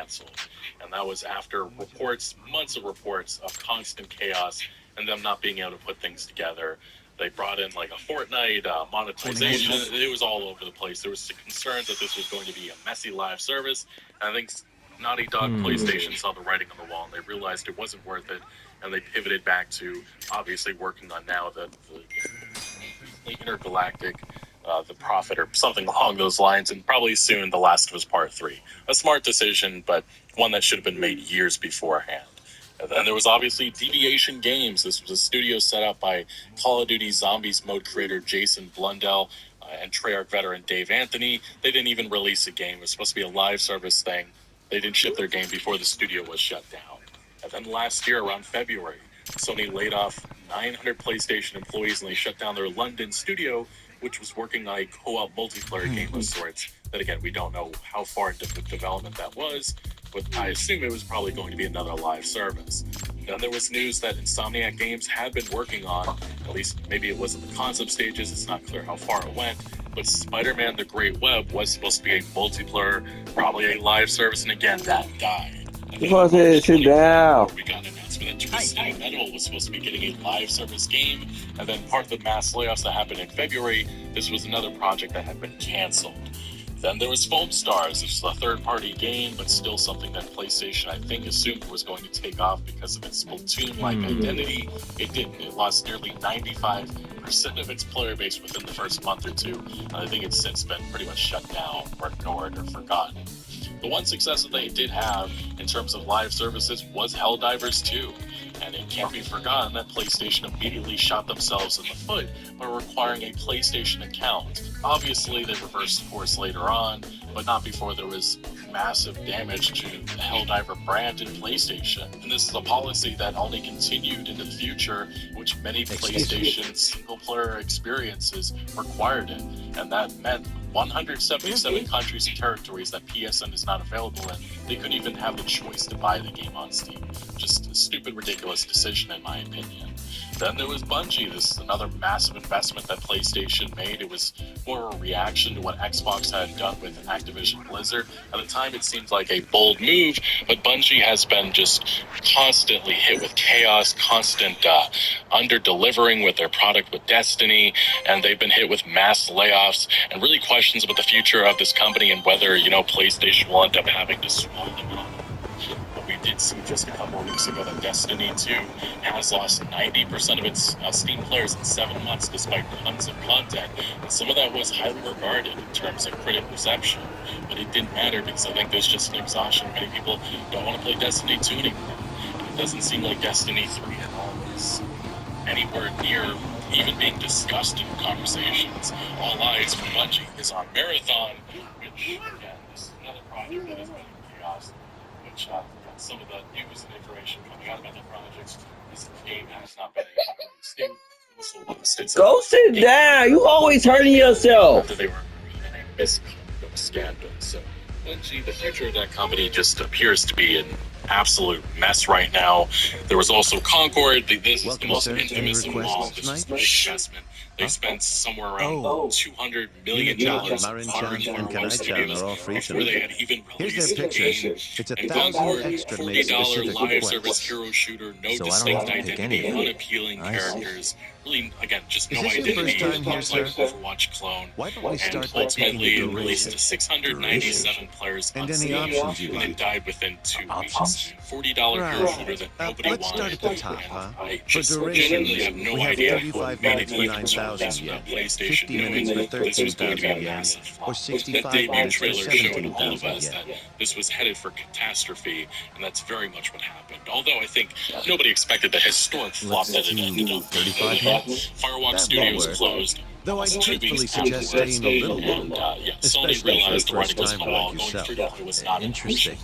canceled. And that was after reports, months of reports of constant chaos and them not being able to put things together. They brought in like a Fortnite monetization. It was all over the place. There was concern that this was going to be a messy live service. And I think Naughty Dog PlayStation saw the writing on the wall and they realized it wasn't worth it. And they pivoted back to obviously working on now the intergalactic, the Prophet or something along those lines, and probably soon The Last of Us Part 3. A smart decision, but one that should have been made years beforehand. And then there was obviously Deviation Games. This was a studio set up by Call of Duty Zombies mode creator Jason Blundell and Treyarch veteran Dave Anthony. They didn't even release a game. It was supposed to be a live service thing. They didn't ship their game before the studio was shut down. And then last year, around February, Sony laid off 900 PlayStation employees and they shut down their London studio, which was working on a co-op multiplayer game of sorts. That again, we don't know how far into the development that was, but I assume it was probably going to be another live service. Then there was news that Insomniac Games had been working on, at least maybe it was in the concept stages, it's not clear how far it went, but Spider-Man The Great Web was supposed to be a multiplayer, probably a live service, and again, that died. You want to sit down. We got an announcement that Twisted Metal was supposed to be getting a live service game, and then part of the mass layoffs that happened in February, this was another project that had been canceled. Then there was Foam Stars. This was a third-party game, but still something that PlayStation, I think, assumed was going to take off because of its Splatoon-like identity. It didn't. It lost nearly 95% of its player base within the first month or two. And I think it's since been pretty much shut down or ignored or forgotten. The one success that they did have in terms of live services was Helldivers 2. And it can't be forgotten that PlayStation immediately shot themselves in the foot by requiring a PlayStation account. Obviously, they reversed course later on, but not before there was massive damage to the Helldiver brand in PlayStation. And this is a policy that only continued into the future, which many PlayStation single-player experiences required it. And that meant 177 countries and territories that PSN is not available in. They couldn't even have the choice to buy the game on Steam. Just a stupid, ridiculous decision, in my opinion. Then there was Bungie. This is another massive investment that PlayStation made. It was more a reaction to what Xbox had done with Activision Blizzard. At the time, it seemed like a bold move, but Bungie has been just constantly hit with chaos, constant under-delivering with their product with Destiny, and they've been hit with mass layoffs and really questions about the future of this company and whether, PlayStation will end up having to swallow them up. We did see just a couple of weeks ago that Destiny 2 has lost 90% of its Steam players in 7 months despite tons of content. And some of that was highly regarded in terms of critic reception. But it didn't matter because I think there's just an exhaustion. Many people don't want to play Destiny 2 anymore. And it doesn't seem like Destiny 3 at all is anywhere near even being discussed in conversations. All eyes for Bungie is on Marathon, which, again, is another project that has been in chaos, which some of the news and information coming out about the projects, this game has not been able to Go sit down. You always hurting yourself. They were in a misconduct scandal. So, Bungie, the future of that company just appears to be an absolute mess right now. There was also Concord. This is the most infamous involved. This was a big investment. They spent somewhere around $200 million on their studios before they had even released the game. And Concord, $40 live service hero shooter, no distinct identity, unappealing characters. Really, again, just no identity. Looks like Overwatch clone. And ultimately released to 697 players on Steam, and then died within 2 weeks. $40 hero shooter that nobody wanted. I just genuinely have no idea what made it even to release without PlayStation knowing this was going to be a massive flop. That debut trailer showed all of us that this was headed for catastrophe, and that's very much what happened. Although I think nobody expected the historic flop that it ended up. Firewalk Studios closed. Though I'd truthfully suggest staying a little longer, Sony realized the writing was on the wall. Going through it was not interesting.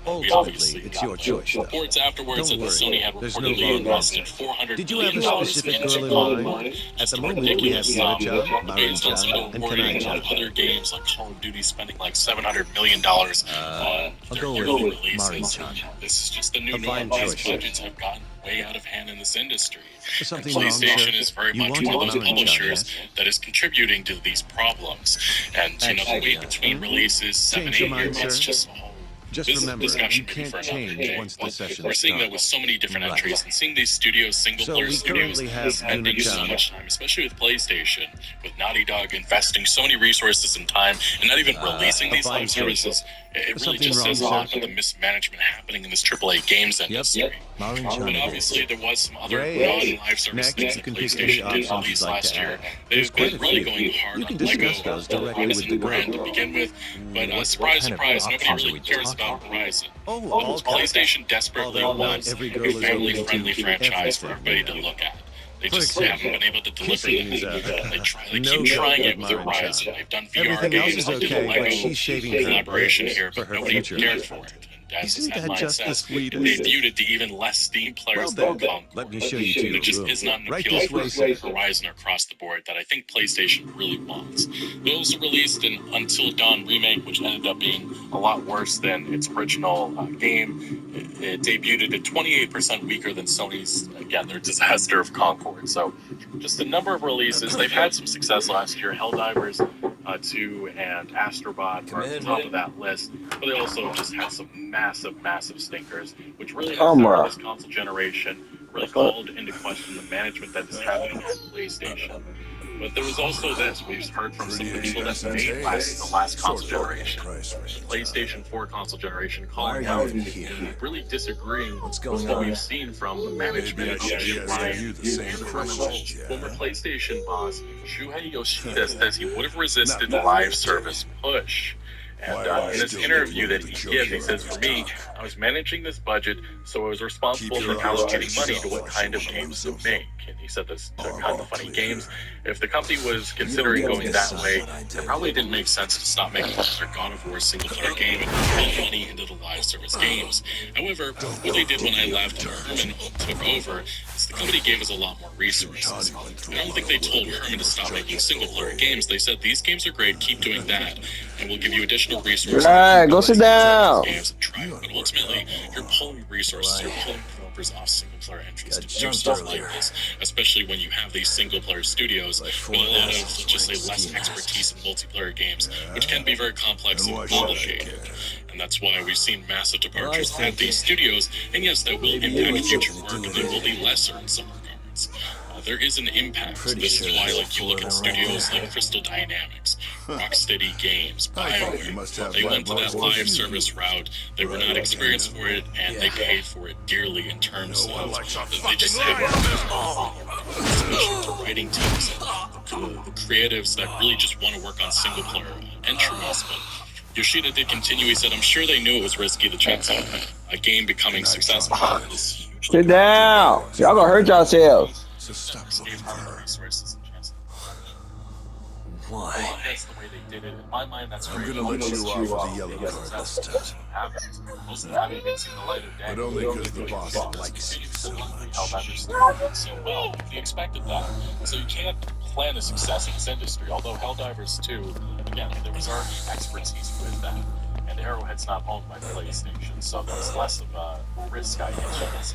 Ultimately, it's your choice, though. Reports afterwards that Sony had reportedly invested $400 Did you have a million specific into girl in Concord. mind? At Just the a moment, we have ridiculous sum. Sarah, Based on some of the and reporting on Kanai. other games like Call of Duty spending like $700 million on their go yearly with releases. Mari-chan. This is just the new A norm. fine These choice. budgets have gotten way out of hand in this industry. And Something wrong, PlayStation sir? is very You much wanted one of those Mari-chan, publishers yes? that is contributing to these problems. And the wait between releases, 7, Change your 8 mind, years, it's sir. just all Just This is a remember, discussion you maybe can't for another change day. once the But session we're seeing that starts. with so many different Right. entries and seeing these studios, single-player we studios, currently have spending so Unity. much time, especially with PlayStation, with Naughty Dog investing so many resources and time, and not even releasing a these fine live case. services. It really Something just wrong, says a lot sir? about the mismanagement happening in this AAA games industry. Maureen But Chan it obviously, is. there was some other Ray, non-live service next things you that can pick any PlayStation did options release you'd like last to year. add. They've There's quite been a really few. going hard You can on Lego, discuss those directly with Horizon the brand to girl. begin with. But What surprise, kind of surprise, nobody options are really we cares talking about Horizon. Oh, all kinds. PlayStation desperately Although not wants every a girl is family-friendly open to franchise for everything, everybody to you know. look at. They For just example, haven't been able to deliver kissing is that. They no keep go trying with it with Maureen Horizon. Chan. They've done VR Everything else games, is they did okay, the but Lego she's shaving her collaboration ribs here, for but her nobody future cared for husband. it. And as Isn't this that headline just the says, sweetest? they viewed it to even less Steam players Well, than then, Concord. let me show you to There your just room. is not an Right appeal this way, sir. for Horizon across the board that I think PlayStation really wants. They also released an Until Dawn remake, which ended up being a lot worse than its original game. It debuted at 28% weaker than Sony's, again, their disaster of Concord. So just a number of releases. They've had some success last year. Helldivers 2 and Astrobot are at the top of that list. But they also just had some massive, massive stinkers, which really has started this console generation, really called into question the management that is happening at PlayStation. But there was also this, we've heard from some people that made the last console generation, the PlayStation 4 console generation, calling out and really disagreeing with what we've seen from the management of Jim Ryan and Herman's former PlayStation boss, Shuhei Yoshida, says he would have resisted the live service push. And in this interview that he gives, he says, "For me, I was managing this budget, so I was responsible for allocating money to what kind of games to make." And he said this to kind of funny games. If the company was considering going that way, it probably didn't make sense to stop making their God of War single-player game and put money into the live service games. However, what they did when I left and Herman took over is the company gave us a lot more resources. I don't think they told Herman to stop making single-player games. They said, "These games are great, keep doing that, and we'll give you additional resources." Hey, go sit down. Games and try it. But ultimately, you're pulling resources, you're pulling developers off single-player entries to do stuff like this, especially when you have these single-player studios with a lot of, let's just say, less expertise in multiplayer games, which can be very complex and complicated. And that's why we've seen massive departures at these studios, and yes, that will impact future work, and they will be lesser in some regards. There is an impact. This is why, like, you look at studios like Crystal Dynamics, Rocksteady Games, BioWare. They went to that live service route. They were not experienced for it, and they paid for it dearly in terms of they just have the writing teams, the creatives that really just want to work on single player entries. But Yoshida did continue. He said, "I'm sure they knew it was risky, the chance of a game becoming successful." Sit down. Y'all gonna hurt yourselves. Why? That's the way they did it. In my mind, that's I'm great. gonna let you off the yellow card this time. Most of them haven't even seen the light of day. But only because the boss likes you so much. So well, we expected that. So you can't plan a success in this industry. Although Helldivers 2, again, there was already expertise with that. And Arrowhead's not owned by PlayStation, so there's less of a risk, I guess.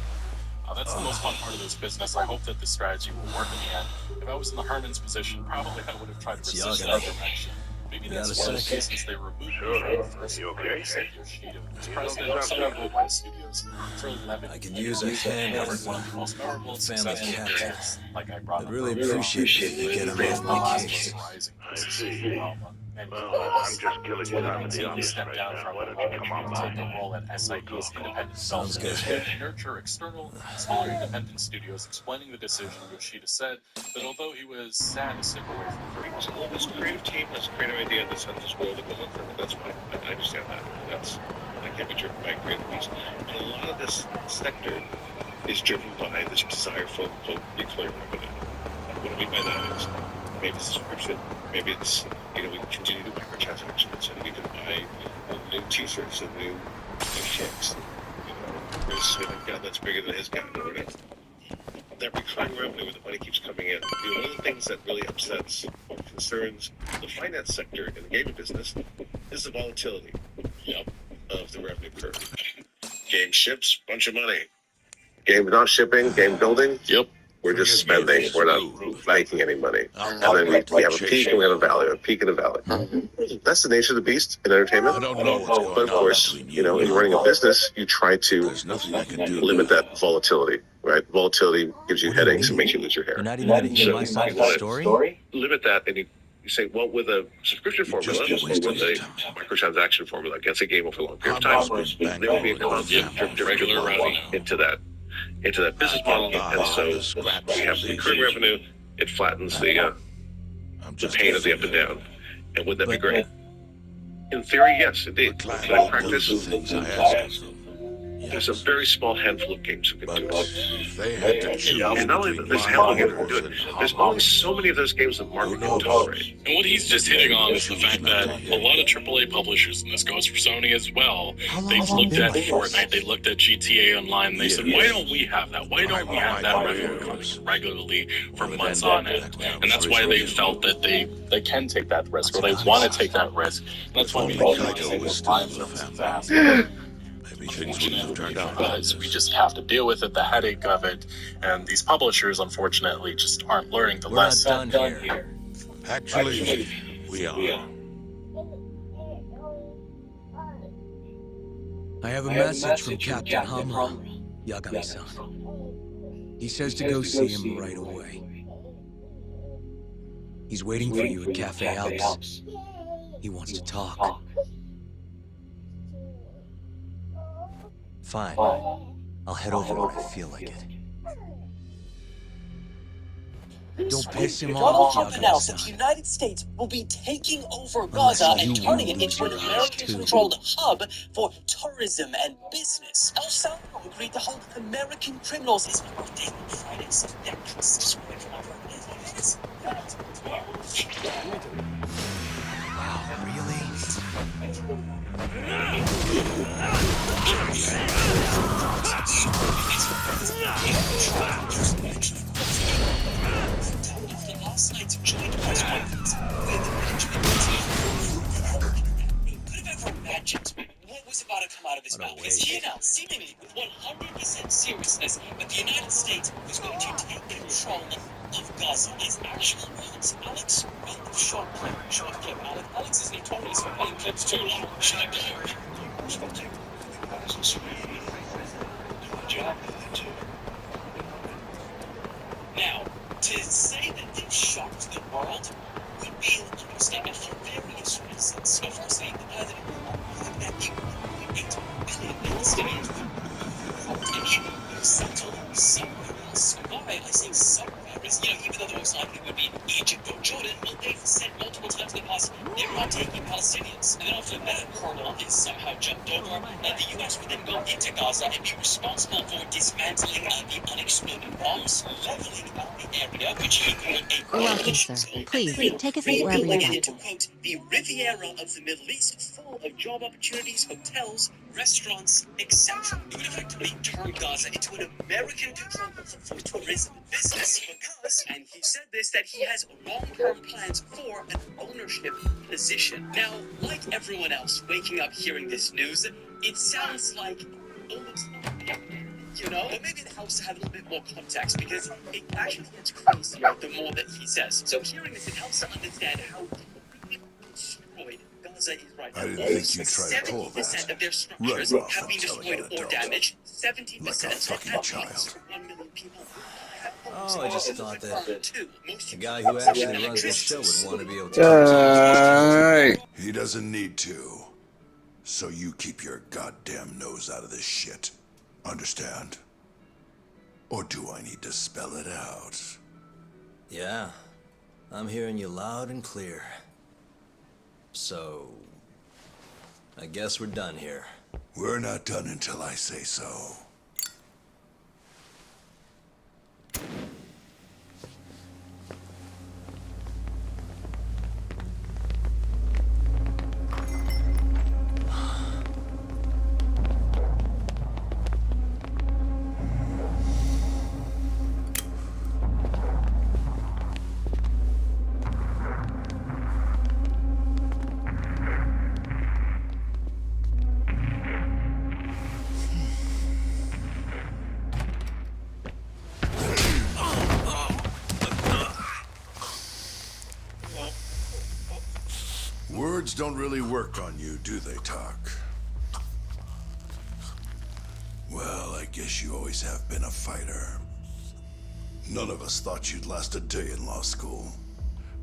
That's the most fun part of this business. I hope that this strategy will work in the end. If I was in the Herman's position, probably I would have tried to resist that direction. Maybe that's one of the reasons they removed me from the first Yoshida was president of Sony Worldwide Studios for 11 I can use a hand years. over One of the most memorable and family successful cat. periods, like I brought I'd up really earlier. appreciate it if you get him off my case. I see. I'm just killing time at the 2019, he office stepped right down now. from Why don't you come on to by? take a role at SID's independent Sounds good. to nurture external, smaller independent studios, explaining the decision. Yoshida said that although he was sad to step away from the Well, this creative team has a creative idea that's set this world that goes on for it. That's fine. I understand that. That can't be driven by creative piece. And a lot of this sector is driven by this desire for big player revenue. And what I mean by that is maybe it's subscription, maybe it's we can continue to microtransactions and we can buy new t-shirts and new shirts. There's a guy that's bigger than his guy or whatever. That recurring revenue where the money keeps coming in. One of the things that really upsets or concerns the finance sector in the gaming business is the volatility of the revenue curve. Game ships, bunch of money. Game not shipping, game building. Yep. We're just spending. We're not making any money. And then we have a peak and we have a valley, a peak and a valley. That's the nature of the beast in entertainment. I don't know what's going But of course, between you know, in running a business, you try to There's nothing I can do. limit that volatility, right? Volatility gives you What do you headaches and mean? makes you lose your hair. You're not even going to hear my side of the story? Limit that, and you say, well, with a subscription formula or just with wasted a time. microtransaction formula against a game over a long period of Our time, mother's been there will be a bankrolled constant with drip, drip, regular drip revenue. into that business model, and so we have the recurring revenue. It flattens the pain of the up and down, and would that be great? In theory, yes, indeed. But In practice, the things I ask of them. there's a very small handful of games who can But do it. if they had to choose And not only between this my handful of games who can orders do it, and there's only so many of those games the market can tolerate. And what he's just hitting on is the fact that a lot of AAA publishers, and this goes for Sony as well, they've looked at Fortnite, they looked at GTA Online, and they said, why don't we have that? Why don't we have that revenue coming regularly for months on end? And that's why they felt that they can take that risk, or they want to take that risk. And that's why we Only can Kaito was still live in the services family. fast. Maybe things wouldn't have turned out like Because this. we just have to deal with it, the headache of it, and these publishers, unfortunately, just aren't learning the We're not lesson. done here. Actually, we are. I have a message from Captain Hamra, Yagami-san. He says to go see him right away. He's waiting for you at Cafe Alps. He wants to talk. Fine. I'll head over when I feel like it. Don't piss him Donald off, Trump announced that the Yagami-san. United States will be taking over Unless Gaza you and turning it lose into an your ass, American-controlled hub for tourism and business. El Salvador agreed to hold American criminals as part of daily Fridays. That consists of Wow, really? last night's joint press conference with Benjamin Netanyahu. Could have ever imagined what was about to come out of his mouth, because he announced, seemingly with 100% seriousness, that the United States was going to take control of Gaza. His actual words. Alex, short clip. Alex is notorious for playing clips too long. Should I go? Now, to say that this shocked the world would be an understatement for various reasons. So firstly, the president believed that the 1.8 billion Palestinians would settle somewhere else. Why? I say somewhere is, even though the most likely would be Egypt or Jordan, well, they've said multiple times in the past they're not taking Palestinians. And then after that hurdle is somehow jumped over, the U.S. would then go into Gaza and be responsible for dismantling the unexploded bombs, leveling out the area, which he called a You're welcome, sir. Please, take a seat wherever you'd like. to quote, the Riviera of the Middle East, full of job opportunities, hotels, restaurants, etc. It would effectively turn Gaza into an American control for tourism and business because, and he said this, that he has long-term plans for an ownership position. Now, like everyone else waking up hearing this news, it sounds like almost but maybe it helps to have a little bit more context because it actually gets crazier the more that he says. So hearing this, it helps to understand how completely destroyed Gaza is right now. I didn't think you'd try to pull 70% that. of their structures Right off have been and telling destroyed an or adult. damaged. 70% Like a fucking that child. means 1 million people. Oh, I just thought that Most the guy who actually runs this show would want to be able to. Alright. He doesn't need to. So you keep your goddamn nose out of this shit. Understand? Or do I need to spell it out? Yeah, I'm hearing you loud and clear. So, I guess we're done here. We're not done until I say so. Guns don't really work on you, do they, Talk? Well, I guess you always have been a fighter. None of us thought you'd last a day in law school.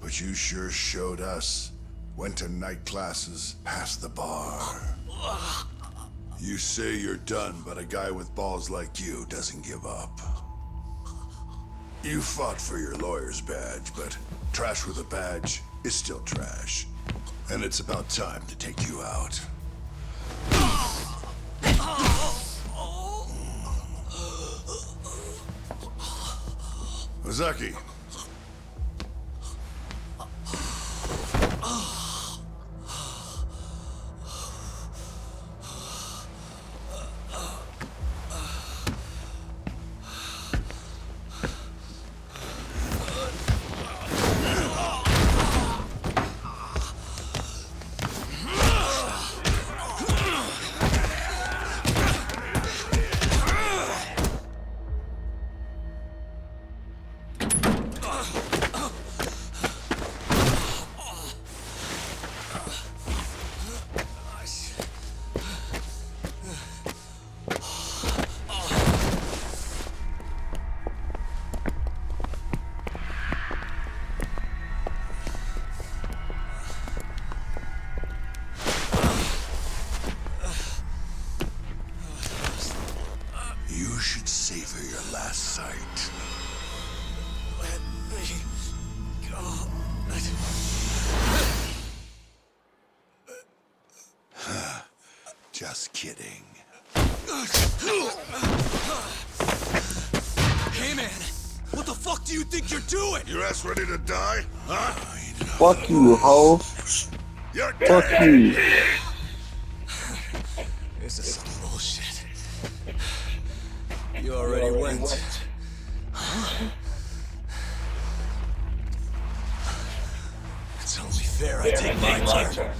But you sure showed us. Went to night classes, passed the bar. You say you're done, but a guy with balls like you doesn't give up. You fought for your lawyer's badge, but trash with a badge is still trash. And it's about time to take you out. Ozaki. You should savor your last sight. Let me go. Just kidding. Hey man, what the fuck do you think you're doing? Your ass ready to die? Huh? Fuck you, hoe. You're Fuck dead. you. This is some bullshit. You already went. It's only fair I take my turn.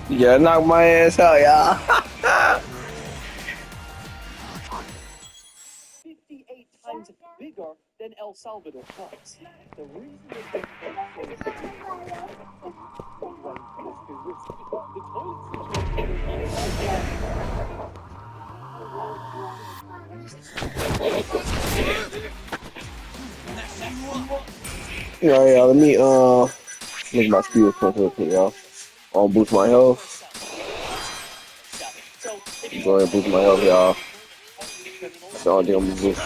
Yeah, knock my ass out, y'all. Salvador Fox. The reason they think the toilet Yeah, let me make my skills real quick, y'all. I'll boost my health. Go ahead and boost my health, y'all. So I'll deal with this.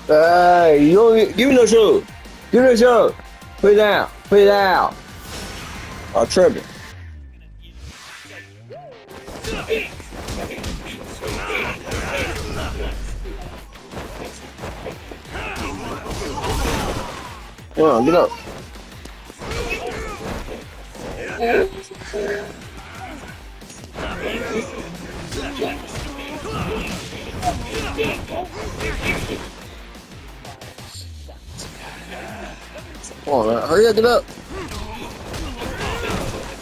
Hey, you don't give me no shoe. Give me no shoe. Put it down. Put it down. I'm tripping. Come on, get up. Come on, man. Hurry up, get up.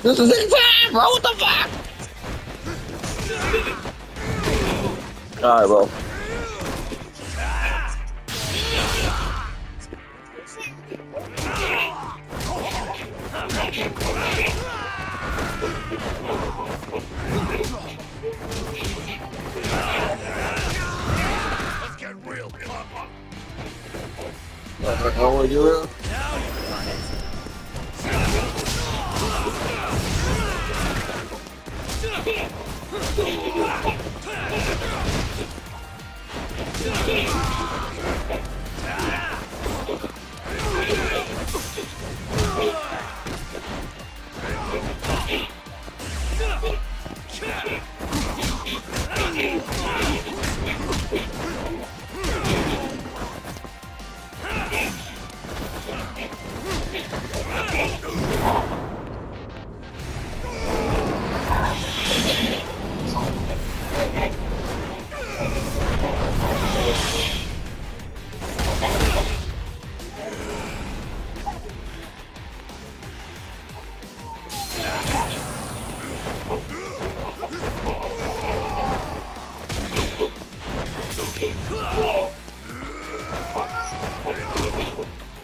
This is it time, bro. What the fuck? Alright, bro. Let's get real, Papa. I want to get real.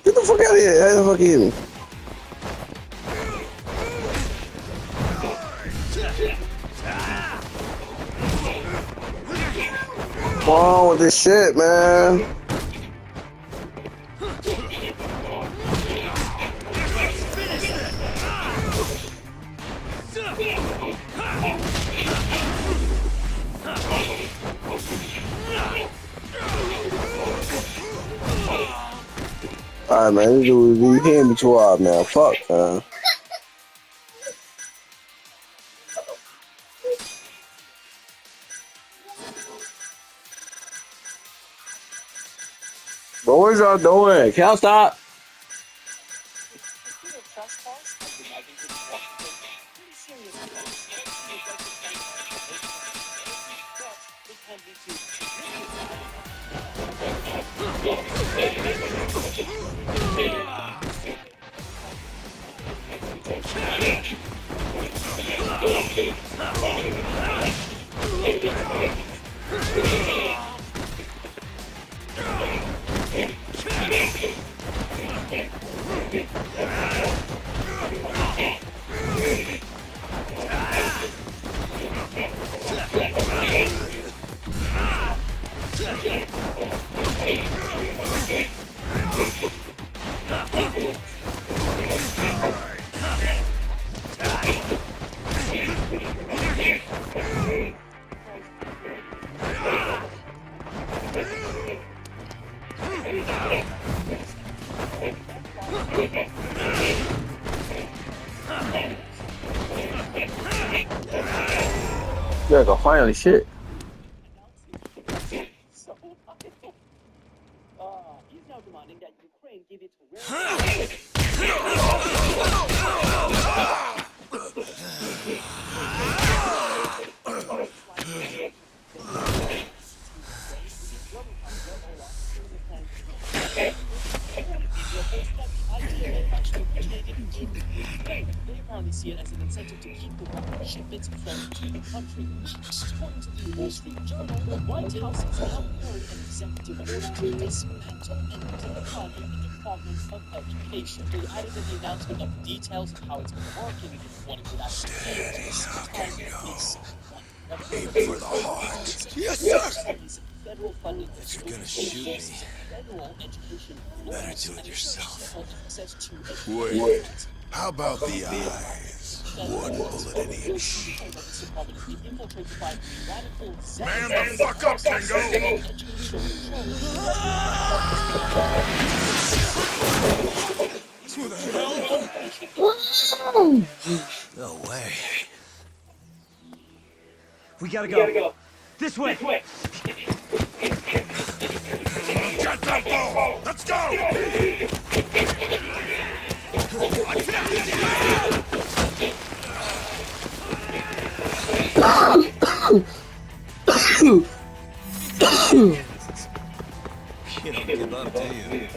Get the fuck out of here. How the fuck is he? What's wrong with this shit, man? Alright, man, this dude, you hitting me too hard, man. Fuck, man. But what y'all doing? Can y'all stop? Yeah, go finally shit. So, he's now demanding that Ukraine give it rare. They apparently see it as an incentive to keep the weapon shipments flowing to the country. According to the Wall Street Journal, the White House has now prepared an executive order to dismantle and defund the Department of Education. They added in the announcement of the details of how it's been working, what it would actually Steady, take. now can Is Aim for the heart. yes, sir. Federal funding If you're gonna shoot me, federal education better do it yourself. access to Wait. How about the eyes? One bullet in each. Man the fuck up, Tango! No way. We gotta go. This way. Get tempo! Let's go! You don't give up, do you?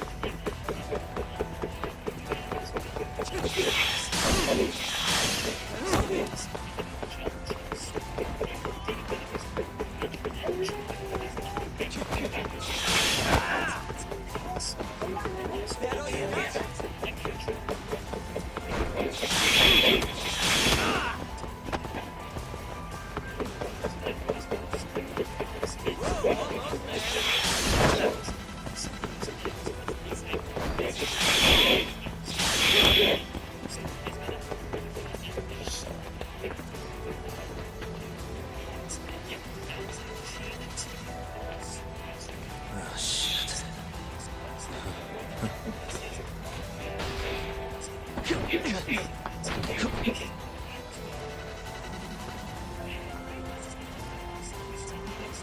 Oh, shit.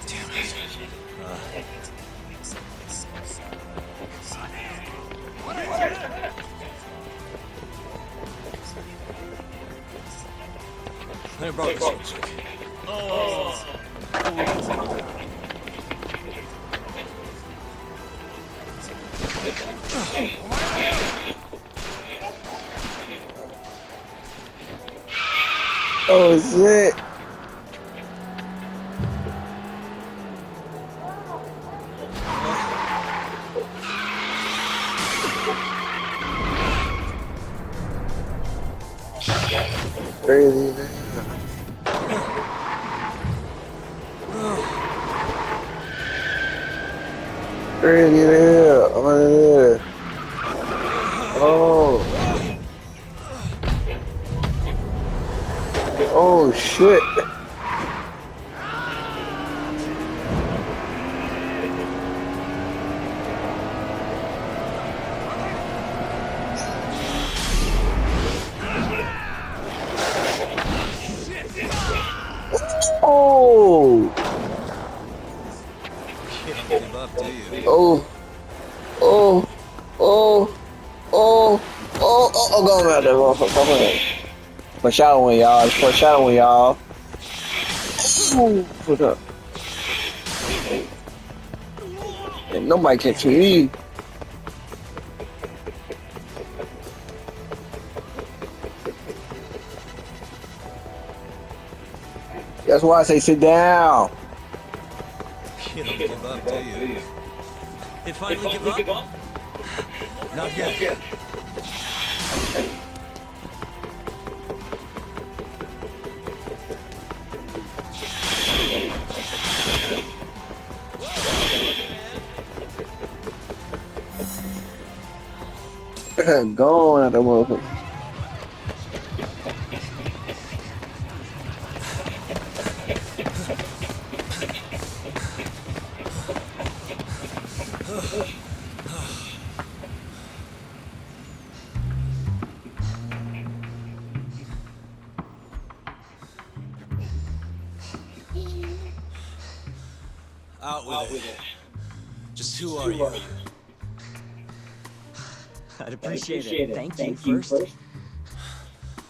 Damn it. I brought this real quick. Oh shit. Crazy, man. Crazy there. Oh, yeah. Oh. Oh shit. Oh. You don't give up, do you? Oh. Oh. Oh. Oh. Oh. Oh. Going out there, motherfucker. Foreshadowing, y'all. It's foreshadowing, y'all. Ooh, what's up? And nobody can see me. That's why I say sit down. You don't give up, do you? They finally give up? Not yet. Going at the motherfucker. out with it. Just who are you? I'd appreciate it. Thank you first.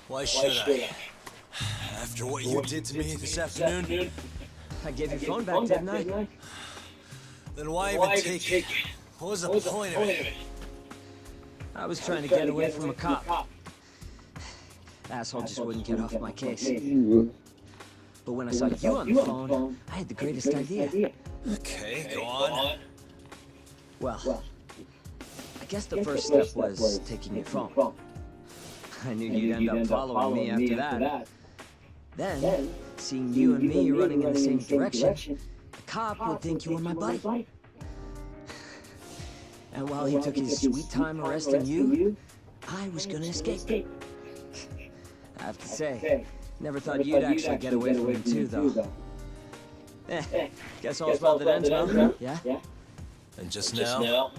Why should I? After what you did to me this afternoon? I gave your phone back, didn't I? Then why even take it? What was the point of it? I was trying to get away from a cop. Asshole just wouldn't get off my case. But when I saw you on the phone, I had the greatest idea. Okay, go on. Well, I guess the first step was taking your phone. I knew you'd end up following me after that. Then, seeing you and me running in the same direction, the cop would think you were my buddy. And while he took his sweet time arresting you, I was gonna escape. I have to say, never thought you'd actually get away from him too, though. Guess all's well that ends well, yeah? And just now?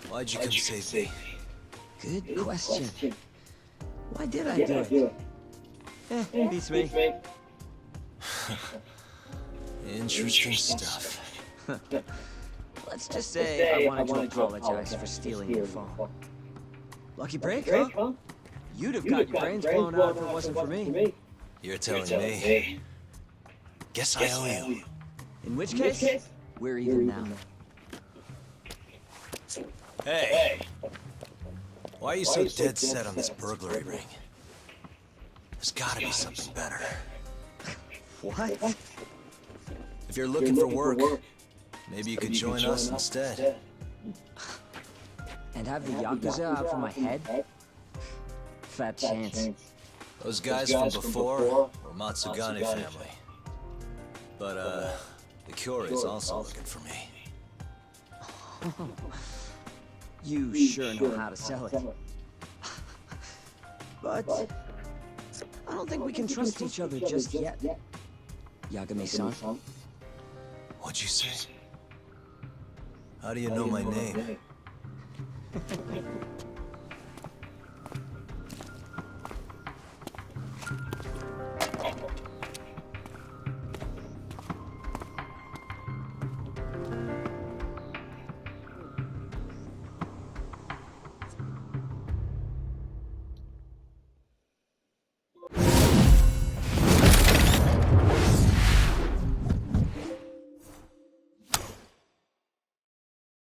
Why'd you come save me? Good question. Why did I do it? Beats me. Interesting stuff. Let's just say I wanted to apologize for stealing your phone. Lucky break, huh? You'd have got your brains blown out if it wasn't for me. You're telling me? Guess I owe you. In which case, we're even now. Hey! Why are you so dead set on this burglary ring? There's gotta be something better. What? If you're looking for work, maybe you could join us instead. And have the Yakuza out for my head? Fat chance. Those guys from before were Matsugane family. But, the Cure is also looking for me. You sure know how to sell it. But I don't think we can trust each other just yet. Yagami-san. What'd you say? How do you know my name?